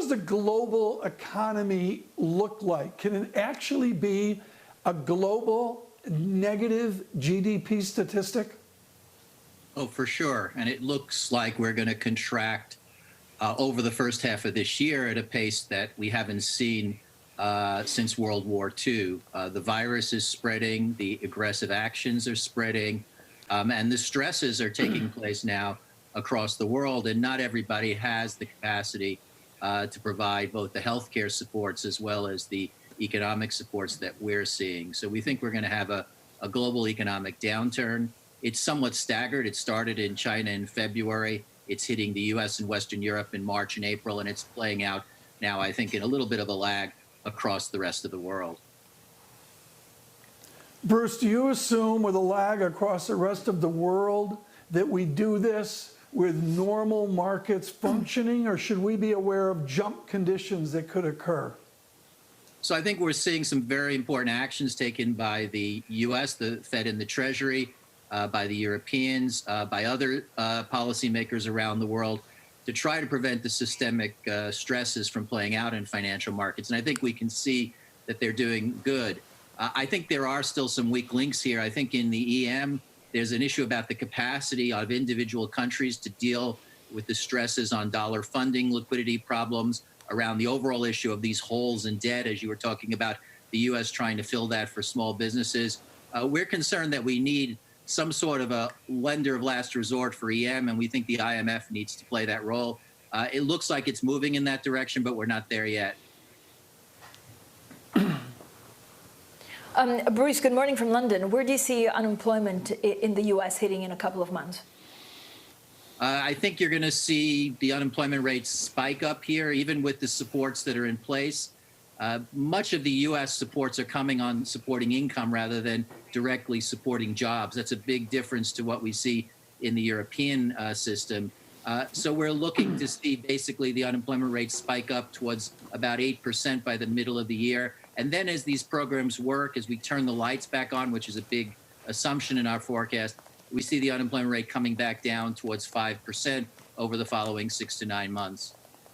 does the global economy look like? Can it actually be a global negative GDP statistic? Oh, for sure. And it looks like we're going to contract over the first half of this year at a pace that we haven't seen since World War II. The virus is spreading, the aggressive actions are spreading, and the stresses are taking place now across the world. And not everybody has the capacity to provide both the healthcare supports as well as the economic supports that we're seeing. So we think we're going to have a global economic downturn. It's somewhat staggered. It started in China in February. It's hitting the U.S. and Western Europe in March and April, and it's playing out now, I think, in a little bit of a lag across the rest of the world. Bruce, do you assume with a lag across the rest of the world that we do this with normal markets functioning, or should we be aware of jump conditions that could occur? So I think we're seeing some very important actions taken by the U.S., the Fed and the Treasury, by the Europeans, by other policymakers around the world to try to prevent the systemic stresses from playing out in financial markets. And I think we can see that they're doing good. I think there are still some weak links here. I think in the EM, there's an issue about the capacity of individual countries to deal with the stresses on dollar funding, liquidity problems, around the overall issue of these holes in debt, as you were talking about, the U.S. trying to fill that for small businesses. We're concerned that we need some sort of a lender of last resort for EM, and we think the IMF needs to play that role. It looks like it's moving in that direction, but we're not there yet. Bruce, good morning from London. Where do you see unemployment in the U.S. hitting in a couple of months? I think you're going to see the unemployment rate spike up here, even with the supports that are in place. Much of the U.S. supports are coming on supporting income rather than directly supporting jobs. That's a big difference to what we see in the European system. So we're looking to see basically the unemployment rate spike up towards about 8% by the middle of the year. And then as these programs work, as we turn the lights back on, which is a big assumption in our forecast, we see the unemployment rate coming back down towards 5% over the following 6 to 9 months.